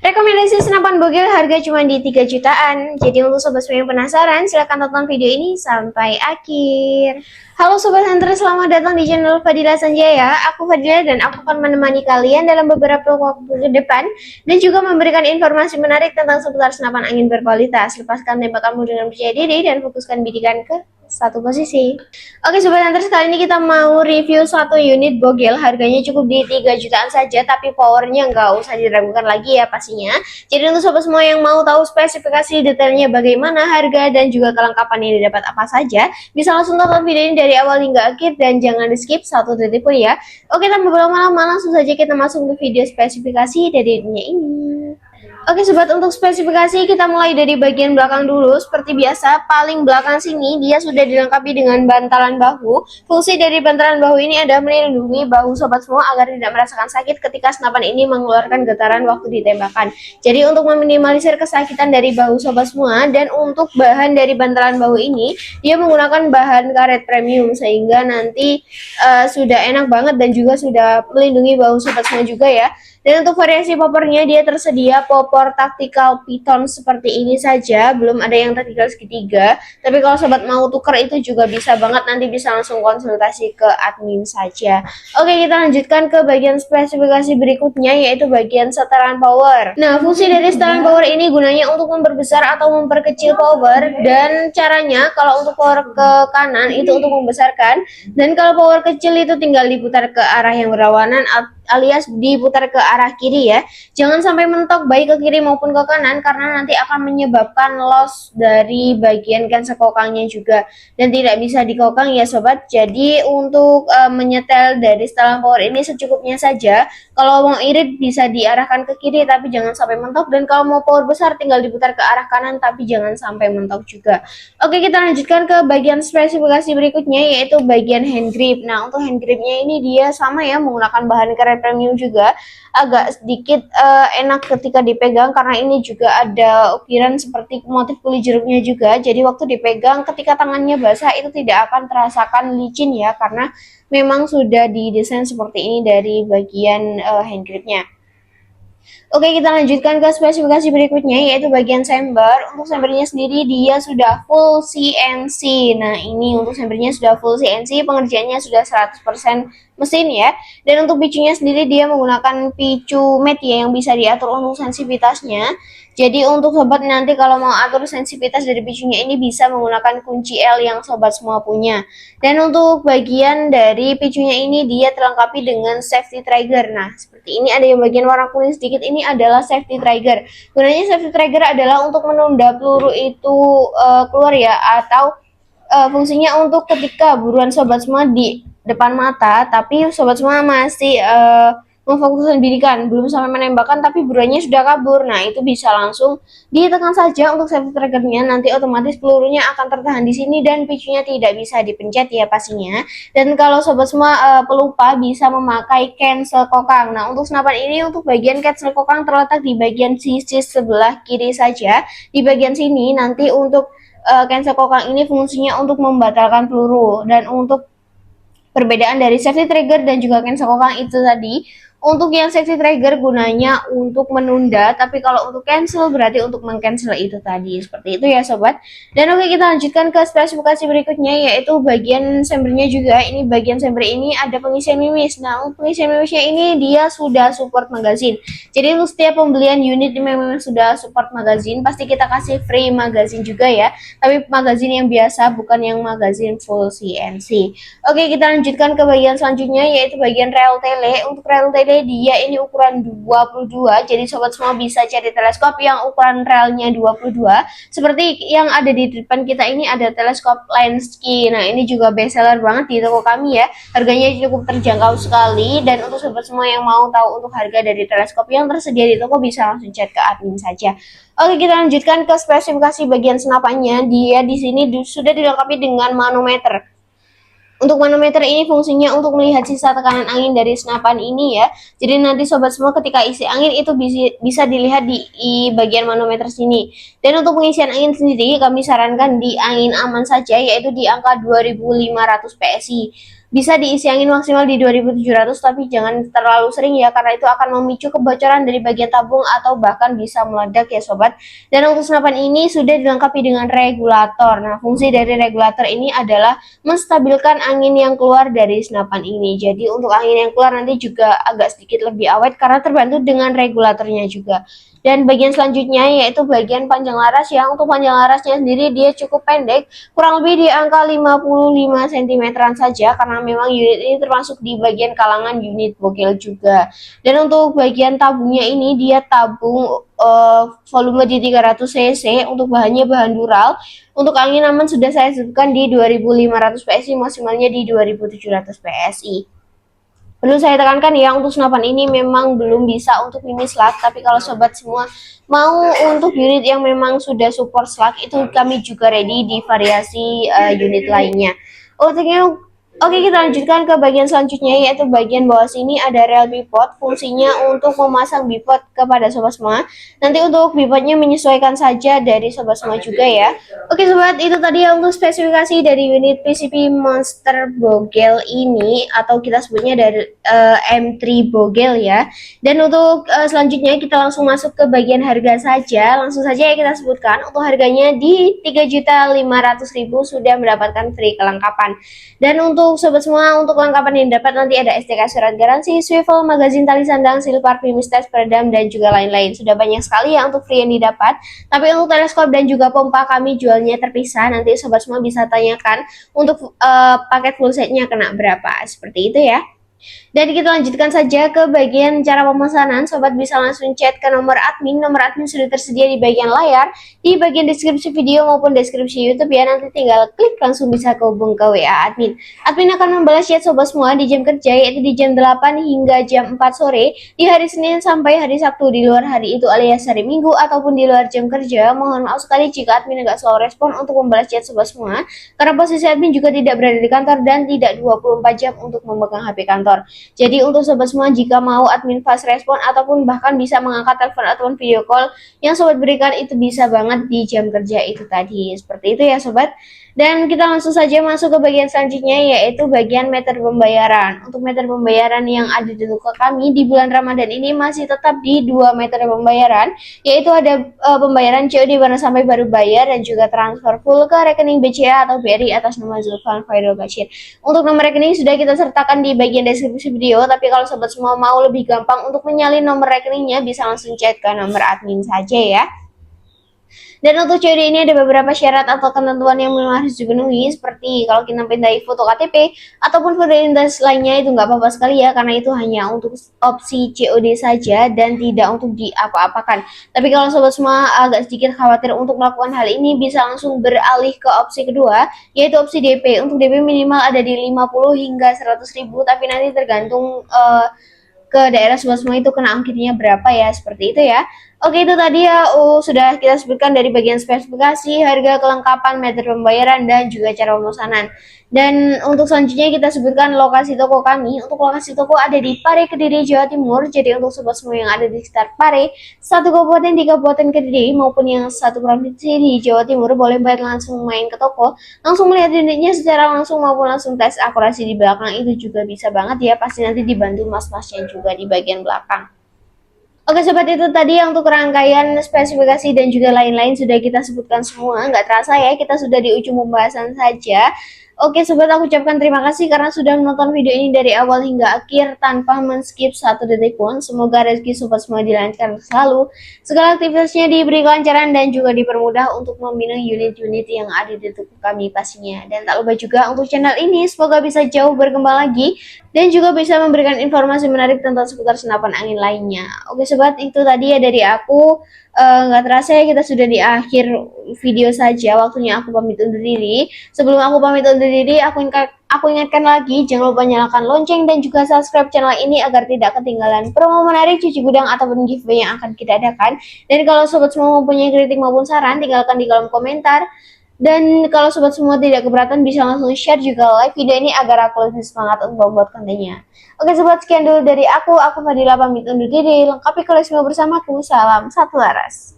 Rekomendasi senapan bogel harga cuma di 3 jutaan. Jadi untuk sobat semua yang penasaran, silahkan tonton video ini sampai akhir. Halo sobat hunter, selamat datang di channel Fadila Sanjaya. Aku Fadila dan aku akan menemani kalian dalam beberapa waktu ke depan dan juga memberikan informasi menarik tentang seputar senapan angin berkualitas. Lepaskan tembakanmu dengan percaya diri dan fokuskan bidikan ke satu posisi. Oke sobat hunter, kali ini kita mau review satu unit bogel. Harganya cukup di 3 jutaan saja, tapi powernya nggak usah diragukan lagi ya pastinya. Jadi untuk sobat semua yang mau tahu spesifikasi detailnya bagaimana, harga dan juga kelengkapan ini dapat apa saja, bisa langsung tonton video ini dari awal hingga akhir dan jangan di skip satu detik pun ya. Oke, tanpa berlama-lama langsung saja kita masuk ke video spesifikasi dari dunia ini. Oke sobat, untuk spesifikasi kita mulai dari bagian belakang dulu. Seperti biasa, paling belakang sini dia sudah dilengkapi dengan bantalan bahu. Fungsi dari bantalan bahu ini adalah melindungi bahu sobat semua agar tidak merasakan sakit ketika senapan ini mengeluarkan getaran waktu ditembakkan. Jadi untuk meminimalisir kesakitan dari bahu sobat semua, dan untuk bahan dari bantalan bahu ini dia menggunakan bahan karet premium sehingga nanti sudah enak banget dan juga sudah melindungi bahu sobat semua juga ya. Dan untuk variasi popornya dia tersedia popor tactical piton seperti ini saja, belum ada yang tactical segitiga. Tapi kalau sobat mau tuker itu juga bisa banget, nanti bisa langsung konsultasi ke admin saja. Oke, kita lanjutkan ke bagian spesifikasi berikutnya, yaitu bagian setelan power. Nah, fungsi dari setelan power ini gunanya untuk memperbesar atau memperkecil power, dan caranya kalau untuk power ke kanan itu untuk membesarkan, dan kalau power kecil itu tinggal diputar ke arah yang berlawanan alias diputar ke arah kiri ya. Jangan sampai mentok baik ke kiri maupun ke kanan karena nanti akan menyebabkan loss dari bagian cancel kokangnya juga dan tidak bisa dikokang ya sobat. Jadi untuk menyetel dari setelan power ini secukupnya saja. Kalau mau irit bisa diarahkan ke kiri tapi jangan sampai mentok, dan kalau mau power besar tinggal diputar ke arah kanan tapi jangan sampai mentok juga. Oke, kita lanjutkan ke bagian spesifikasi berikutnya, yaitu bagian hand grip. Nah, untuk hand gripnya ini dia sama ya, menggunakan bahan karet premium juga. Agak sedikit enak ketika dipegang karena ini juga ada ukiran seperti motif kulit jeruknya juga. Jadi waktu dipegang ketika tangannya basah itu tidak akan terasakan licin ya, karena memang sudah didesain seperti ini dari bagian hand gripnya. Oke, kita lanjutkan ke spesifikasi berikutnya, yaitu bagian chamber. Untuk chambernya sendiri dia sudah full CNC. Nah, ini untuk chambernya sudah full CNC, pengerjaannya sudah 100% mesin ya. Dan untuk picunya sendiri dia menggunakan picu matte ya, yang bisa diatur untuk sensitivitasnya. Jadi untuk sobat nanti kalau mau atur sensitivitas dari picunya ini bisa menggunakan kunci L yang sobat semua punya. Dan untuk bagian dari picunya ini dia terlengkapi dengan safety trigger. Nah, seperti ini ada yang bagian warna kuning sedikit, ini adalah safety trigger. Gunanya safety trigger adalah untuk menunda peluru itu keluar ya, atau fungsinya untuk ketika buruan sobat semua di depan mata tapi sobat semua masih memfokuskan bidikan, belum sampai menembakkan tapi buruannya sudah kabur. Nah, itu bisa langsung ditekan saja untuk safety triggernya, nanti otomatis pelurunya akan tertahan di sini dan picunya tidak bisa dipencet ya pastinya. Dan kalau sobat semua pelupa bisa memakai cancel kokang. Nah, untuk senapan ini untuk bagian cancel kokang terletak di bagian sisi sebelah kiri saja. Di bagian sini nanti untuk cancel kokang ini fungsinya untuk membatalkan peluru, dan untuk perbedaan dari safety trigger dan juga cancel kokang itu tadi, untuk yang safety trigger gunanya untuk menunda, tapi kalau untuk cancel berarti untuk mengcancel itu tadi. Seperti itu ya sobat. Dan oke, kita lanjutkan ke spesifikasi berikutnya, yaitu bagian chambernya juga. Ini bagian chamber ini ada pengisian mimis. Nah, untuk pengisian mimisnya ini dia sudah support magazine. Jadi untuk setiap pembelian unit memang sudah support magazine, pasti kita kasih free magazine juga ya. Tapi magazine yang biasa, bukan yang magazine full CNC. Oke, kita lanjutkan ke bagian selanjutnya, yaitu bagian rel tele. Untuk rel tele dia ini ukuran 22, jadi sobat semua bisa cari teleskop yang ukuran relnya 22. Seperti yang ada di depan kita ini ada teleskop Lenski. Nah, ini juga best seller banget di toko kami ya. Harganya cukup terjangkau sekali, dan untuk sobat semua yang mau tahu untuk harga dari teleskop yang tersedia di toko bisa langsung chat ke admin saja. Oke, kita lanjutkan ke spesifikasi bagian senapannya. Dia di sini sudah dilengkapi dengan manometer. Untuk manometer ini fungsinya untuk melihat sisa tekanan angin dari senapan ini ya. Jadi nanti sobat semua ketika isi angin itu bisa dilihat di bagian manometer sini. Dan untuk pengisian angin sendiri kami sarankan di angin aman saja, yaitu di angka 2500 PSI. bisa diisi angin maksimal di 2700, tapi jangan terlalu sering ya, karena itu akan memicu kebocoran dari bagian tabung atau bahkan bisa meledak ya sobat. Dan untuk senapan ini sudah dilengkapi dengan regulator. Nah, fungsi dari regulator ini adalah menstabilkan angin yang keluar dari senapan ini. Jadi untuk angin yang keluar nanti juga agak sedikit lebih awet karena terbantu dengan regulatornya juga. Dan bagian selanjutnya yaitu bagian panjang laras ya. Untuk panjang larasnya sendiri dia cukup pendek, kurang lebih di angka 55 cm saja, karena memang unit ini termasuk di bagian kalangan unit bogel juga. Dan untuk bagian tabungnya ini dia tabung volume di 300 cc, untuk bahannya bahan dural. Untuk angin aman sudah saya sebutkan di 2500 PSI, maksimalnya di 2700 PSI. Perlu saya tekankan ya, untuk senapan ini memang belum bisa untuk mini slug, tapi kalau sobat semua mau untuk unit yang memang sudah support slug, itu kami juga ready di variasi unit lainnya. Oke, kita lanjutkan ke bagian selanjutnya, yaitu bagian bawah sini ada rel bipod. Fungsinya untuk memasang bipod kepada sobat semua. Nanti untuk bipodnya menyesuaikan saja dari sobat semua juga ya. Oke sobat, itu tadi ya untuk spesifikasi dari unit PCP Monster Bogel ini, atau kita sebutnya dari M3 Bogel ya. Dan untuk selanjutnya kita langsung masuk ke bagian harga saja. Langsung saja ya kita sebutkan, untuk harganya di 3.500.000 sudah mendapatkan free kelengkapan. Dan untuk sobat semua, untuk kelengkapan yang dapat nanti ada STK surat garansi, swivel, magazin tali sandang, seal parfum, tes peredam, dan juga lain-lain. Sudah banyak sekali ya untuk free yang didapat. Tapi untuk teleskop dan juga pompa kami jualnya terpisah. Nanti sobat semua bisa tanyakan untuk paket full setnya kena berapa. Seperti itu ya. Dan kita lanjutkan saja ke bagian cara pemesanan. Sobat bisa langsung chat ke nomor admin. Nomor admin sudah tersedia di bagian layar, di bagian deskripsi video maupun deskripsi YouTube ya. Nanti tinggal klik langsung bisa kehubung ke WA admin. Admin akan membalas chat sobat semua di jam kerja, yaitu di jam 8 hingga jam 4 sore di hari Senin sampai hari Sabtu, di luar hari itu alias hari Minggu ataupun di luar jam kerja. Mohon maaf sekali jika admin agak slow respon untuk membalas chat sobat semua, karena posisi admin juga tidak berada di kantor dan tidak 24 jam untuk memegang HP kantor. Jadi untuk sobat semua, jika mau admin fast respon ataupun bahkan bisa mengangkat telepon ataupun video call yang sobat berikan, itu bisa banget di jam kerja itu tadi. Seperti itu ya sobat. Dan kita langsung saja masuk ke bagian selanjutnya, yaitu bagian metode pembayaran. Untuk metode pembayaran yang ada di toko kami di bulan Ramadan ini masih tetap di 2 metode pembayaran, yaitu ada pembayaran COD barang sampai baru bayar, dan juga transfer full ke rekening BCA atau BRI atas nama Zulfan Fairul Bashir. Untuk nomor rekening sudah kita sertakan di bagian deskripsi video, tapi kalau sobat semua mau lebih gampang untuk menyalin nomor rekeningnya, bisa langsung chat ke nomor admin saja ya. Dan untuk COD ini ada beberapa syarat atau ketentuan yang memang harus dipenuhi, seperti kalau kita pindahin foto KTP ataupun foto identitas lainnya, itu nggak apa-apa sekali ya, karena itu hanya untuk opsi COD saja dan tidak untuk diapa-apakan. Tapi kalau sobat semua agak sedikit khawatir untuk melakukan hal ini, bisa langsung beralih ke opsi kedua, yaitu opsi DP. Untuk DP minimal ada di 50 hingga 100.000, tapi nanti tergantung ke daerah sobat semua itu kena ongkirnya berapa ya, seperti itu ya. Oke, itu tadi ya sudah kita sebutkan dari bagian spesifikasi, harga, kelengkapan, metode pembayaran, dan juga cara pemesanan. Dan untuk selanjutnya kita sebutkan lokasi toko kami. Untuk lokasi toko ada di Pare, Kediri, Jawa Timur. Jadi untuk sobat semua yang ada di sekitar Pare, satu kabupaten di Kabupaten Kediri maupun yang satu provinsi di Jawa Timur, boleh banget langsung main ke toko, langsung melihat unitnya secara langsung maupun langsung tes akurasi di belakang, itu juga bisa banget ya. Pasti nanti dibantu mas-masnya juga di bagian belakang. Oke sobat, itu tadi yang untuk rangkaian spesifikasi dan juga lain-lain sudah kita sebutkan semua. Nggak terasa ya, kita sudah di ujung pembahasan saja. Oke sobat, aku ucapkan terima kasih karena sudah menonton video ini dari awal hingga akhir tanpa men-skip satu detik pun. Semoga rezeki sobat semua dilancarkan selalu, segala aktivitasnya diberi kelancaran dan juga dipermudah untuk membina unit-unit yang ada di tubuh kami pastinya. Dan tak lupa juga untuk channel ini semoga bisa jauh berkembang lagi dan juga bisa memberikan informasi menarik tentang seputar senapan angin lainnya. Oke sobat, itu tadi ya dari aku. Nggak terasa ya kita sudah di akhir video saja. Waktunya aku pamit undur diri. Sebelum aku pamit undur diri, aku ingatkan lagi, jangan lupa nyalakan lonceng dan juga subscribe channel ini agar tidak ketinggalan promo menarik, cuci gudang, ataupun giveaway yang akan kita adakan. Dan kalau sobat semua mempunyai kritik maupun saran, tinggalkan di kolom komentar. Dan kalau sobat semua tidak keberatan, bisa langsung share juga like video ini agar aku lebih semangat untuk membuat kontennya. Oke sobat, sekian dulu dari aku Fadila pamit undur diri. Lengkapi koleksi bersamaku. Salam satu laras.